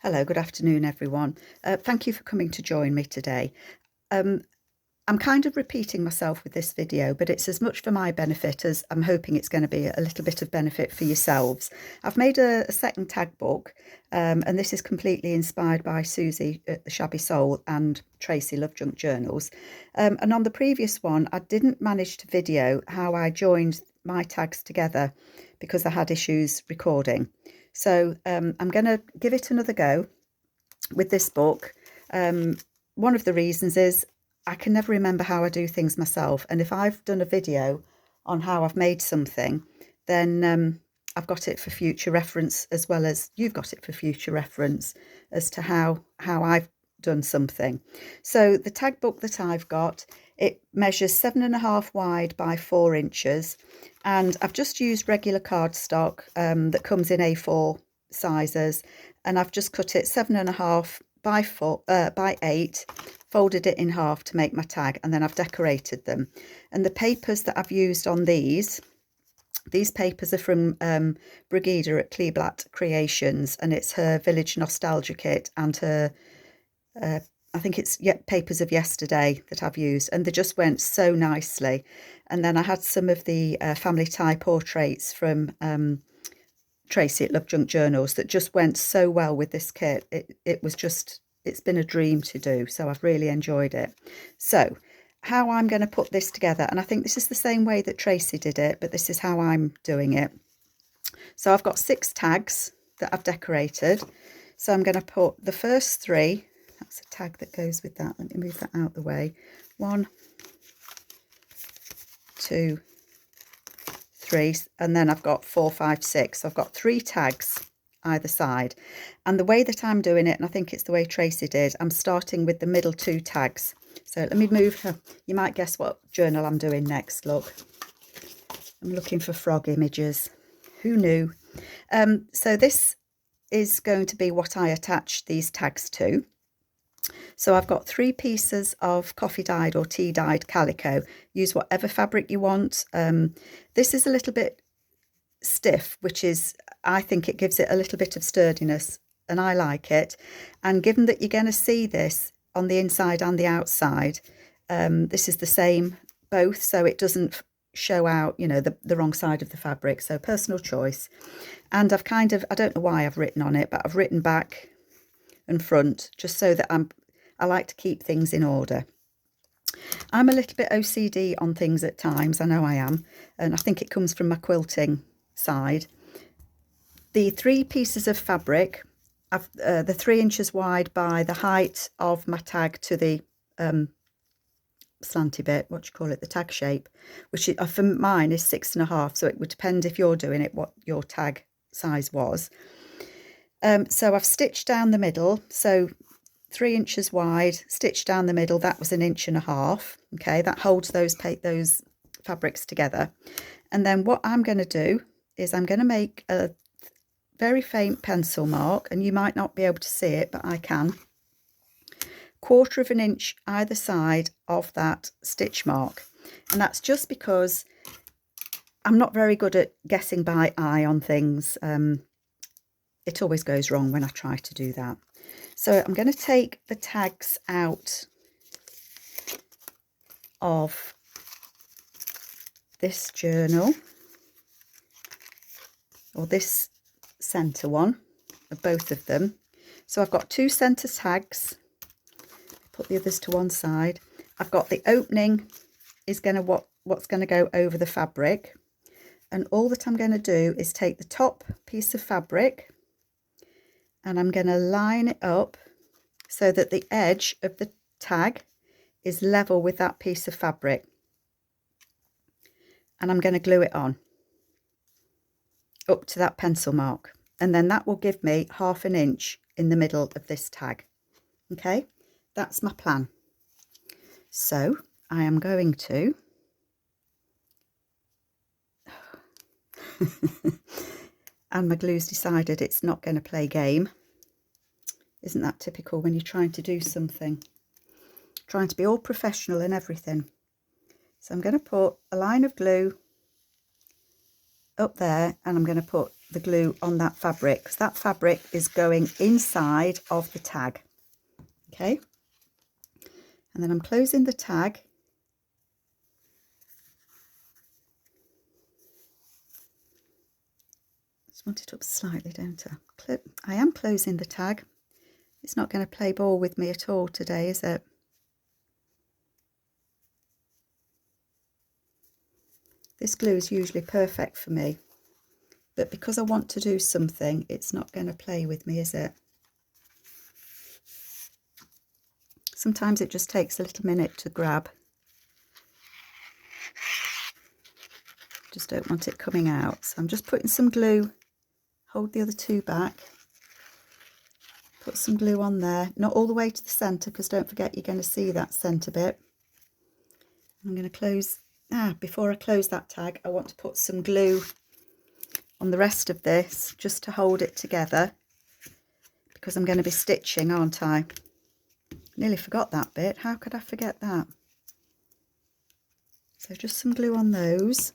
Hello, good afternoon, everyone. Thank you for coming to join me today. I'm kind of repeating myself with this video, but it's as much for my benefit as I'm hoping it's going to be a little bit of benefit for yourselves. I've made a second tag book, and this is completely inspired by Suzy at the Shabby Soul and Tracie Love Junk Journals. And on the previous one, I didn't manage to video how I joined my tags together because I had issues recording. So I'm going to give it another go with this book. One of the reasons is I can never remember how I do things myself. And if I've done a video on how I've made something, then I've got it for future reference, as well as you've got it for future reference as to how I've done something. So the tag book that I've got, it measures 7.5 wide by 4 inches. And I've just used regular cardstock that comes in A4 sizes. And I've just cut it 7.5 by 8, folded it in half to make my tag, and then I've decorated them. And the papers that I've used on these papers are from Brygidas at Kleeblatt Creations, and it's her Village Nostalgia Kit and her I think it's papers of yesterday that I've used, and they just went so nicely. And then I had some of the family tie portraits from Tracie at Love Junk Journals that just went so well with this kit. It's been a dream to do, so I've really enjoyed it. So how I'm going to put this together, and I think this is the same way that Tracie did it, but this is how I'm doing it. So I've got 6 tags that I've decorated. So I'm going to put the first 3, that's a tag that goes with that. Let me move that out the way. 1, 2, 3, and then I've got 4, 5, 6. So I've got 3 tags either side. And the way that I'm doing it, and I think it's the way Tracie did, I'm starting with the middle 2 tags. So let me move her. You might guess what journal I'm doing next. Look, I'm looking for frog images. Who knew? So this is going to be what I attach these tags to. So I've got 3 pieces of coffee dyed or tea dyed calico. Use whatever fabric you want. This is a little bit stiff, which is, I think it gives it a little bit of sturdiness, and I like it. And given that you're going to see this on the inside and the outside, this is the same both, so it doesn't show out, you know, the wrong side of the fabric. So personal choice. And I've kind of, I don't know why I've written on it, but I've written back and front just so that I like to keep things in order. I'm a little bit OCD on things at times, I know I am, and I think it comes from my quilting side. The 3 pieces of fabric, the 3 inches wide by the height of my tag to the slanty bit, what do you call it, the tag shape, which for mine is 6.5, so it would depend if you're doing it what your tag size was. So I've stitched down the middle, so 3 inches wide, stitched down the middle, that was 1.5 inches. Okay, that holds those fabrics together. And then what I'm going to do is I'm going to make a very faint pencil mark, and you might not be able to see it, but I can. 1/4 inch either side of that stitch mark. And that's just because I'm not very good at guessing by eye on things. It always goes wrong when I try to do that. So I'm going to take the tags out of this journal, or this centre one, of both of them. So I've got 2 centre tags. Put the others to one side. I've got the opening is going to what's going to go over the fabric, and all that I'm going to do is take the top piece of fabric and I'm going to line it up so that the edge of the tag is level with that piece of fabric, and I'm going to glue it on up to that pencil mark, and then that will give me 1/2 inch in the middle of this tag. Okay, that's my plan. So I am going to and my glue's decided it's not going to play game. Isn't that typical when you're trying to do something? Trying to be all professional and everything. So I'm going to put a line of glue up there, and I'm going to put the glue on that fabric, because that fabric is going inside of the tag. Okay, and then I'm closing the tag. Just want it up slightly, don't I? I am closing the tag. It's not going to play ball with me at all today, is it? This glue is usually perfect for me, but because I want to do something, it's not going to play with me, is it? Sometimes it just takes a little minute to grab. Just don't want it coming out. So I'm just putting some glue, hold the other two back, put some glue on there, not all the way to the centre, because don't forget you're going to see that centre bit. I'm going to close, before I close that tag, I want to put some glue on the rest of this just to hold it together, because I'm going to be stitching, aren't I? Nearly forgot that bit. How could I forget that? So just some glue on those.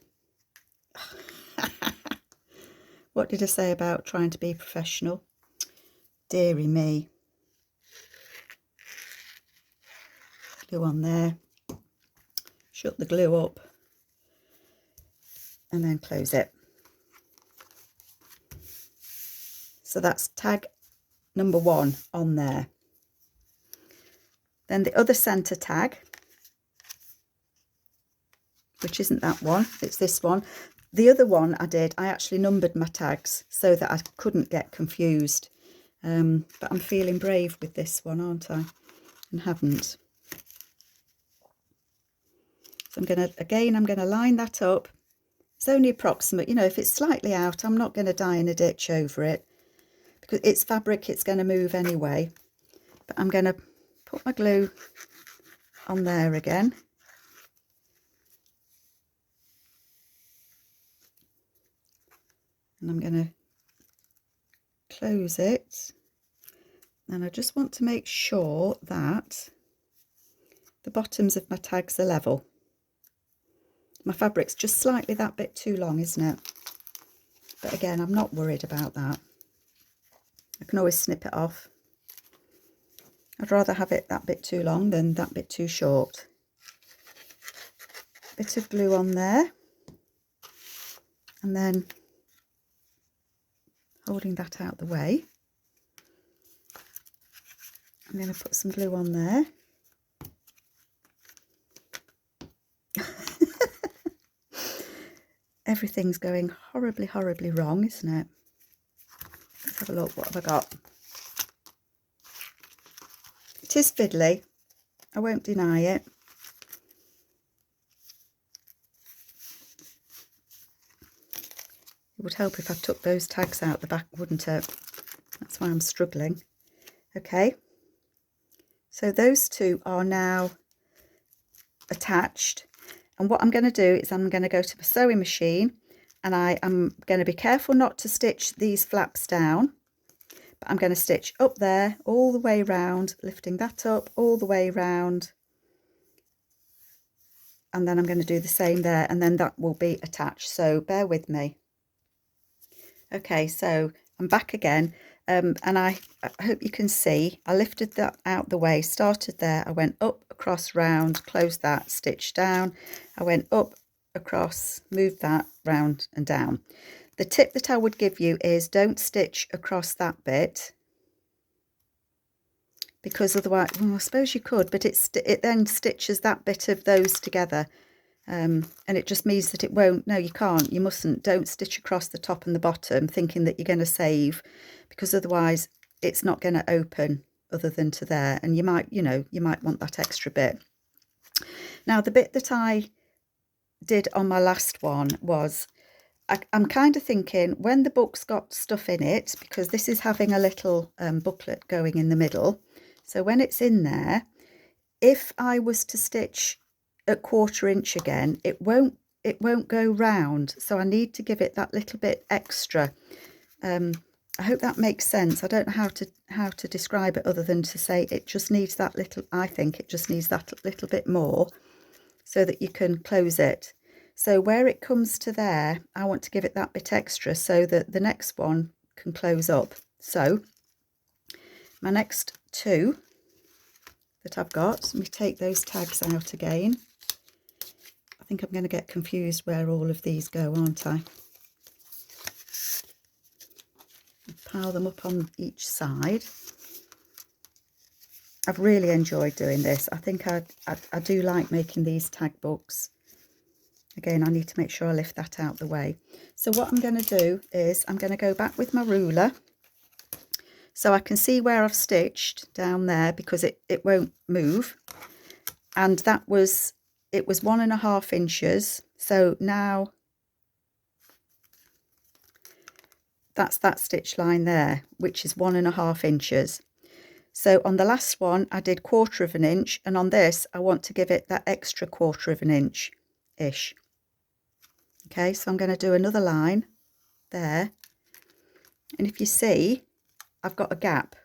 What did I say about trying to be professional? Dearie me. Glue on there. Shut the glue up. And then close it. So that's tag number 1 on there. Then the other centre tag, which isn't that one, it's this one. The other one I actually numbered my tags so that I couldn't get confused. But I'm feeling brave with this one, aren't I? And haven't. So I'm going to line that up. It's only approximate, you know, if it's slightly out, I'm not going to die in a ditch over it, because it's fabric, it's going to move anyway. But I'm going to put my glue on there again. And I'm going to close it. And I just want to make sure that the bottoms of my tags are level. My fabric's just slightly that bit too long, isn't it? But again, I'm not worried about that. I can always snip it off. I'd rather have it that bit too long than that bit too short. Bit of glue on there. And then holding that out the way, I'm going to put some glue on there. Everything's going horribly, horribly wrong, isn't it? Let's have a look. What have I got? It is fiddly. I won't deny it. It would help if I took those tags out the back, wouldn't it? That's why I'm struggling. Okay. So those two are now attached. And what I'm going to do is I'm going to go to my sewing machine, and I am going to be careful not to stitch these flaps down. But I'm going to stitch up there all the way round, lifting that up all the way round. And then I'm going to do the same there, and then that will be attached. So bear with me. Okay, so I'm back again. And I hope you can see, I lifted that out the way, started there, I went up, across, round, closed that, stitched down, I went up, across, moved that, round and down. The tip that I would give you is don't stitch across that bit, because otherwise, well, I suppose you could, but it then stitches that bit of those together. And it just means that it won't, no, you can't, you mustn't, don't stitch across the top and the bottom thinking that you're going to save, because otherwise it's not going to open other than to there, and you might, you know, you might want that extra bit. Now the bit that I did on my last one was, I'm kind of thinking when the book's got stuff in it, because this is having a little booklet going in the middle, so when it's in there, if I was to stitch at 1/4 inch again, it won't go round, so I need to give it that little bit extra. I hope that makes sense. I don't know how to describe it other than to say it just needs that little, I think it just needs that little bit more so that you can close it. So where it comes to there, I want to give it that bit extra so that the next one can close up. So my next two that I've got, let me take those tags out again. I think I'm going to get confused where all of these go, aren't I? Pile them up on each side. I've really enjoyed doing this. I think I do like making these tag books. Again, I need to make sure I lift that out the way. So what I'm going to do is I'm going to go back with my ruler so I can see where I've stitched down there, because it won't move. And it was 1.5 inches. So now that's that stitch line there, which is 1.5 inches. So on the last one, I did 1/4 inch, and on this, I want to give it that extra 1/4 inch-ish. Okay, so I'm going to do another line there. And if you see, I've got a gap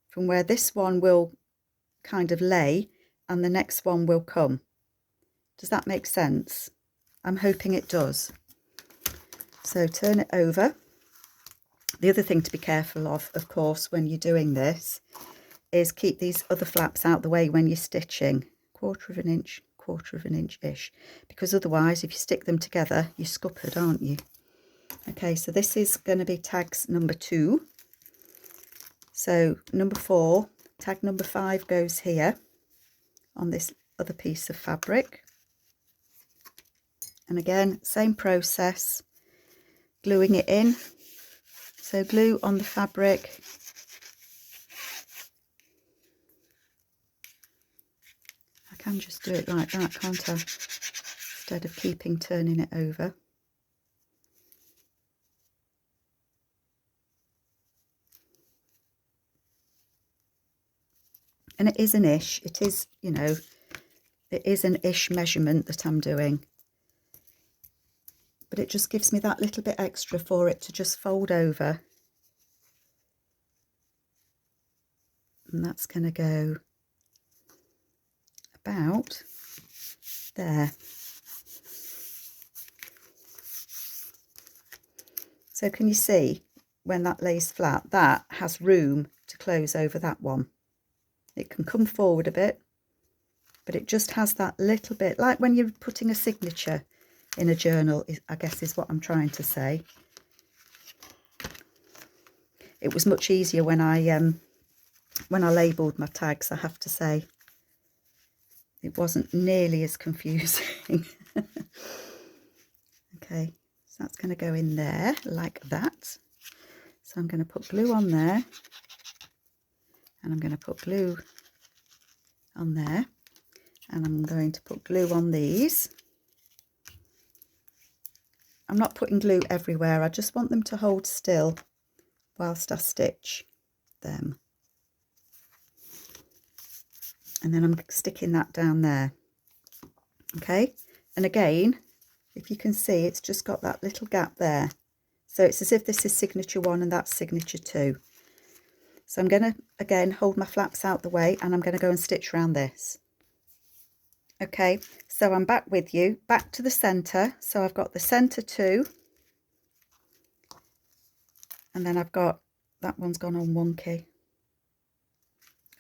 from where this one will kind of lay and the next one will come. Does that make sense? I'm hoping it does. So turn it over. The other thing to be careful of course, when you're doing this, is keep these other flaps out the way when you're stitching. 1/4 inch, 1/4 inch-ish, because otherwise if you stick them together, you're scuppered, aren't you? Okay, so this is going to be tags number 2. So number 4, tag number 5 goes here on this other piece of fabric. And again, same process, gluing it in. So glue on the fabric. I can just do it like that, can't I? Instead of turning it over. And it is an ish. It is, you know, it is an ish measurement that I'm doing. But it just gives me that little bit extra for it to just fold over. And that's going to go about there. So can you see when that lays flat, that has room to close over that one. It can come forward a bit, but it just has that little bit, like when you're putting a signature in a journal, I guess is what I'm trying to say. It was much easier when I labelled my tags, I have to say. It wasn't nearly as confusing. Okay, so that's going to go in there like that. So I'm going to put glue on there, and I'm going to put glue on there, and I'm going to put glue on these. I'm not putting glue everywhere, I just want them to hold still whilst I stitch them. And then I'm sticking that down there. Okay, and again, if you can see, it's just got that little gap there. So it's as if this is signature 1 and that's signature 2. So I'm going to, again, hold my flaps out the way, and I'm going to go and stitch around this. Okay, so I'm back with you, back to the centre. So I've got the centre 2, and then I've got, that one's gone on wonky.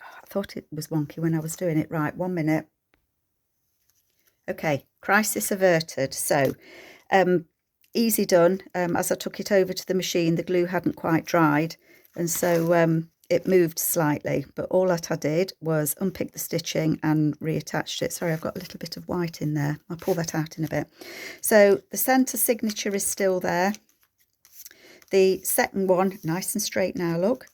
I thought it was wonky when I was doing it. Right, 1 minute. Okay, crisis averted. So easy done. As I took it over to the machine, the glue hadn't quite dried, and so it moved slightly, but all that I did was unpick the stitching and reattached it. Sorry, I've got a little bit of white in there. I'll pull that out in a bit. So the centre signature is still there. The second one, nice and straight now, look,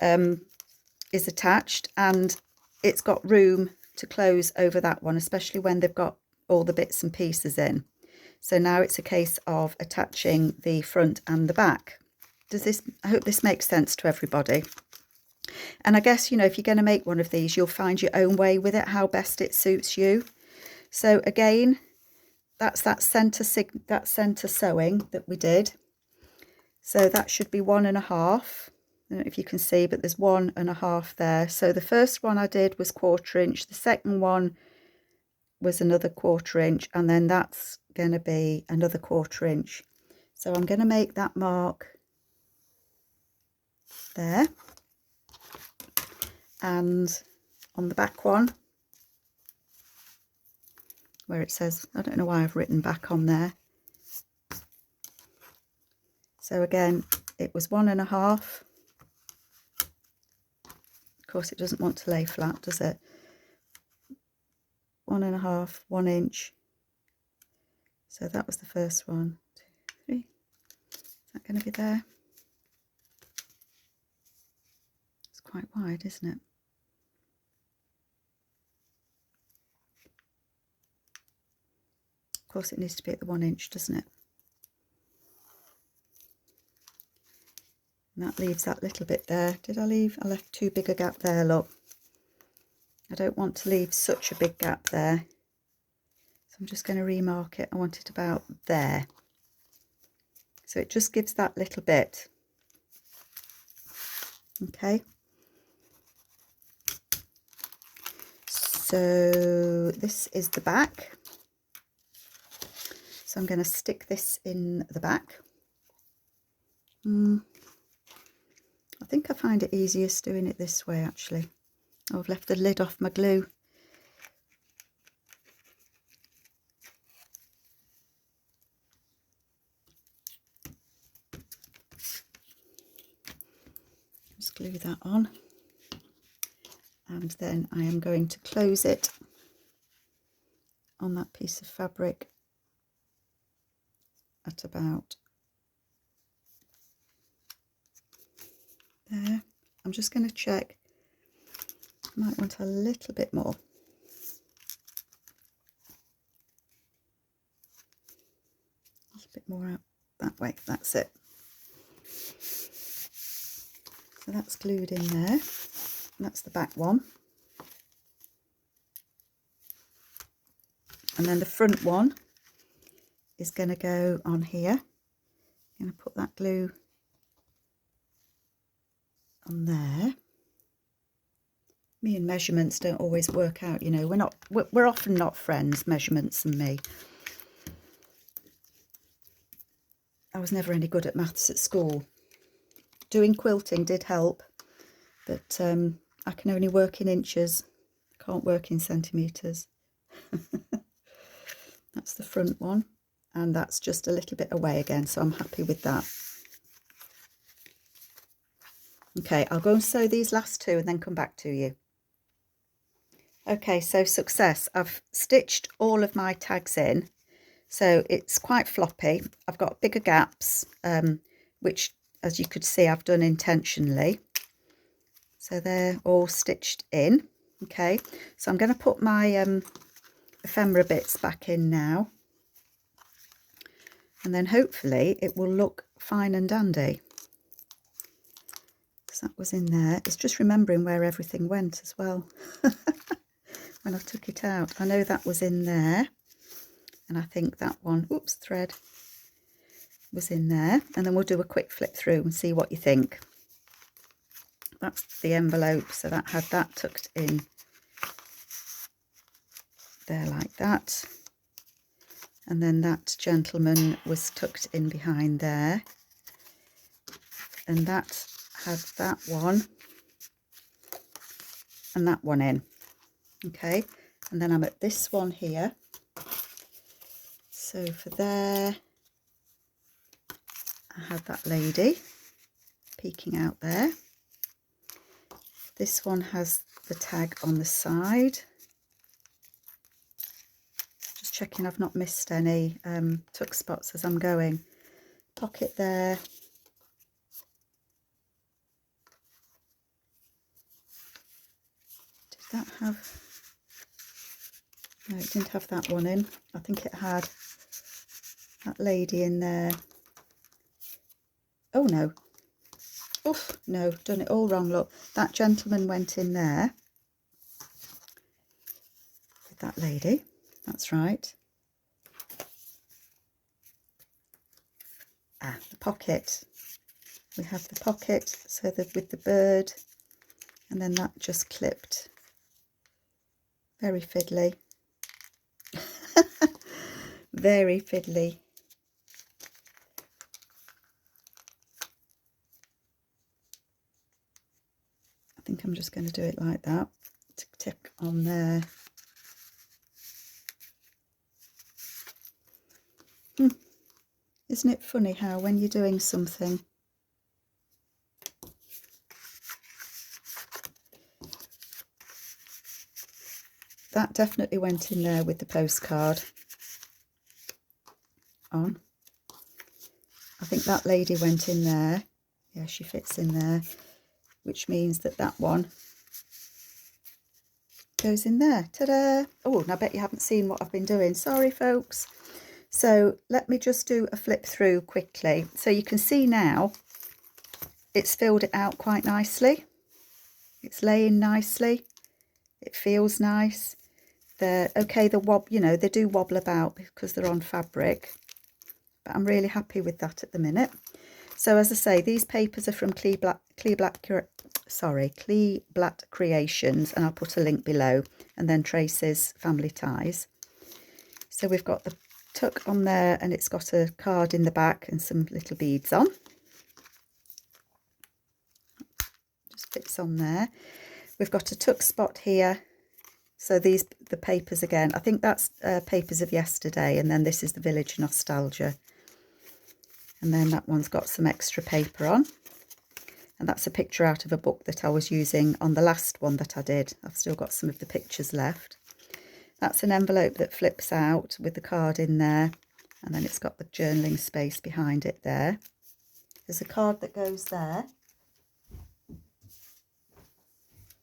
is attached, and it's got room to close over that one, especially when they've got all the bits and pieces in. So now it's a case of attaching the front and the back. I hope this makes sense to everybody. And I guess, you know, if you're going to make one of these, you'll find your own way with it, how best it suits you. So again, that's that centre sewing that we did. So that should be 1.5. I don't know if you can see, but there's 1.5 there. So the first one I did was 1/4 inch. The second one was another 1/4 inch, and then that's going to be another 1/4 inch. So I'm going to make that mark there, and on the back one where it says, I don't know why I've written back on there. So again, it was 1.5. Of course, it doesn't want to lay flat, does it? 1.5, 1 inch. So that was the first one. 2, 3. Is that going to be there? It's quite wide, isn't it? Of course, it needs to be at the 1 inch, doesn't it? And that leaves that little bit there. Did I leave? I left too big a gap there, look. I don't want to leave such a big gap there. So I'm just going to remark it. I want it about there. So it just gives that little bit. Okay. So this is the back. So I'm going to stick this in the back. I think I find it easiest doing it this way, actually. Oh, I've left the lid off my glue. Just glue that on. And then I am going to close it on that piece of fabric at about there. I'm just going to check. Might want a little bit more. A little bit more out that way. That's it. So that's glued in there. That's the back one. And then the front one is going to go on here. I'm going to put that glue on there. Me and measurements don't always work out, you know. We're often not friends, measurements and me. I was never any good at maths at school. Doing quilting did help, but I can only work in inches. I can't work in centimetres. That's the front one, and that's just a little bit away again, so I'm happy with that. Okay, I'll go and sew these last two and then come back to you. Okay, so success. I've stitched all of my tags in, so it's quite floppy. I've got bigger gaps, which, as you could see, I've done intentionally. So they're all stitched in. Okay, so I'm going to put my ephemera bits back in now, and then hopefully it will look fine and dandy. Because that was in there. It's just remembering where everything went as well. When I took it out, I know that was in there, and I think that one, oops, thread, was in there. And then we'll do a quick flip through and see what you think. That's the envelope, so that had that tucked in there like that, and then that gentleman was tucked in behind there, and that had that one and that one in. Okay, and then I'm at this one here. So for there, I had that lady peeking out there. This one has the tag on the side. Just checking I've not missed any tuck spots as I'm going. Pocket there. Did that have... No, it didn't have that one in. I think it had that lady in there. Oh no. Oof, no, done it all wrong. Look, that gentleman went in there with that lady. That's right. Ah, the pocket. We have the pocket, so that with the bird, and then that just clipped. Very fiddly. very fiddly. I think I'm just going to do it like that. Tick tick on there. Isn't it funny how when you're doing something, that definitely went in there with the postcard on. I think that lady went in there. Yeah, she fits in there, which means that that one goes in there. Ta-da! Oh, and I bet you haven't seen what I've been doing. Sorry, folks. So let me just do a flip through quickly. So you can see now it's filled it out quite nicely. It's laying nicely. It feels nice. They're okay, you know, they do wobble about because they're on fabric, but I'm really happy with that at the minute. So as I say, these papers are from Kleeblatt Creations, and I'll put a link below, and then Tracie's Family Ties. So we've got the tuck on there, and it's got a card in the back and some little beads on. Just fits on there. We've got a tuck spot here. So these, the papers again, I think that's papers of yesterday, and then this is the Village Nostalgia. And then that one's got some extra paper on. And that's a picture out of a book that I was using on the last one that I did. I've still got some of the pictures left. That's an envelope that flips out with the card in there. And then it's got the journaling space behind it there. There's a card that goes there,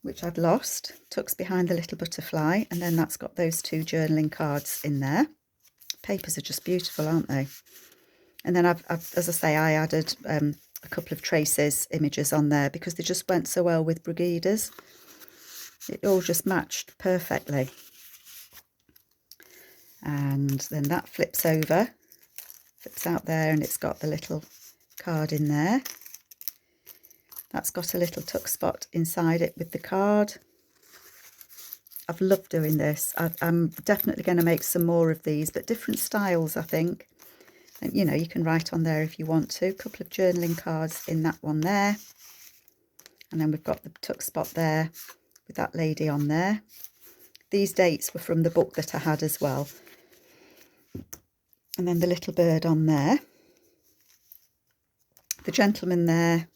which I'd lost. Tucks behind the little butterfly. And then that's got those two journaling cards in there. Papers are just beautiful, aren't they? And then I've as I say, I added a couple of Tracie's images on there because they just went so well with Brygidas. It all just matched perfectly. And then that flips over, flips out there, and it's got the little card in there. That's got a little tuck spot inside it with the card. I've loved doing this. I'm definitely going to make some more of these, but different styles, I think. And, you know, you can write on there if you want to. A couple of journaling cards in that one there. And then we've got the tuck spot there with that lady on there. These dates were from the book that I had as well. And then the little bird on there. The gentleman there.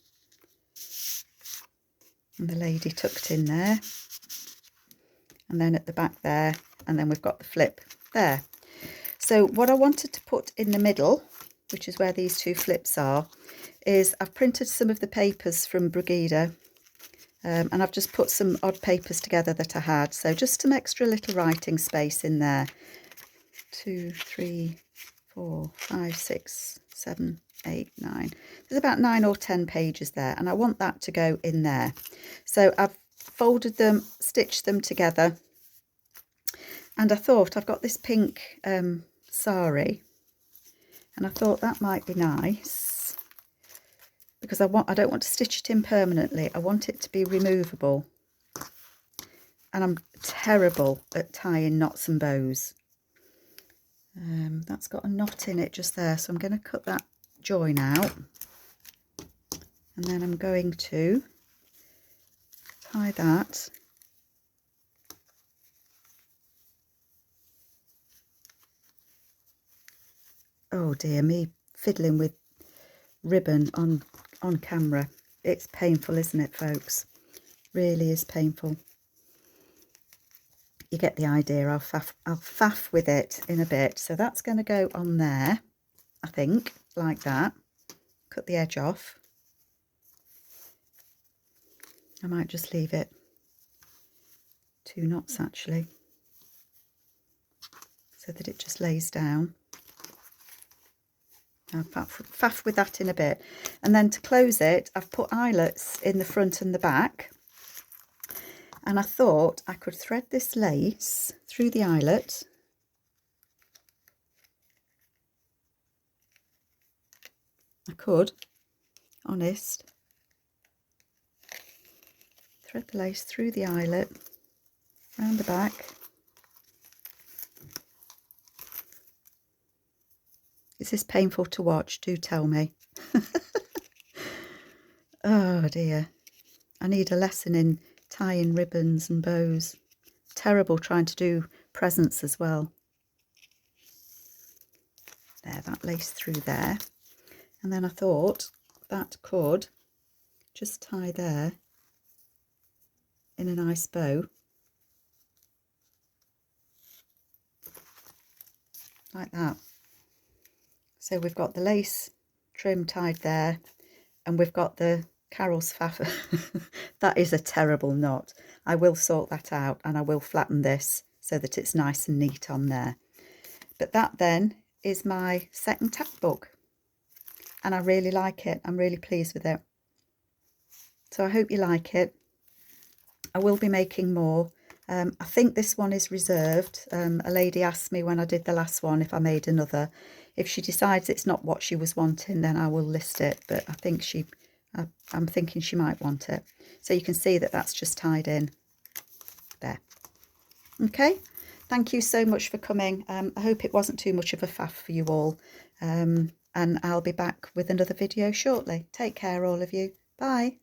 And the lady tucked in there. And then at the back there. And then we've got the flip there. So what I wanted to put in the middle, which is where these two flips are, is I've printed some of the papers from Brygidas, and I've just put some odd papers together that I had. So just some extra little writing space in there. 2, 3, 4, 5, 6, 7, 8, 9. There's about 9 or 10 pages there, and I want that to go in there. So I've folded them, stitched them together, and I thought I've got this pink sari, and I thought that might be nice because I don't want to stitch it in permanently. I want it to be removable, and I'm terrible at tying knots and bows. That's got a knot in it just there, so I'm going to cut that join out, and then I'm going to tie that . Oh dear me, fiddling with ribbon on camera. It's painful, isn't it, folks? Really is painful. You get the idea. I'll faff with it in a bit. So that's going to go on there, I think, like that. Cut the edge off. I might just leave it 2 knots actually, so that it just lays down. I'll faff with that in a bit. And then to close it, I've put eyelets in the front and the back. And I thought I could thread this lace through the eyelet. I could, honest. Thread the lace through the eyelet, round the back. Is this painful to watch? Do tell me. Oh dear. I need a lesson in tying ribbons and bows. Terrible trying to do presents as well. There, that lace through there. And then I thought that could just tie there in a nice bow. Like that. So we've got the lace trim tied there, and we've got the Carol's faff. That is a terrible knot. I will sort that out, and I will flatten this so that it's nice and neat on there. But that then is my second tack book, and I really like it. I'm really pleased with it. So I hope you like it. I will be making more. I think this one is reserved. A lady asked me when I did the last one if I made another. If she decides it's not what she was wanting, then I will list it. But I think I'm thinking she might want it. So you can see that that's just tied in there. Okay, thank you so much for coming. I hope it wasn't too much of a faff for you all. And I'll be back with another video shortly. Take care, all of you. Bye.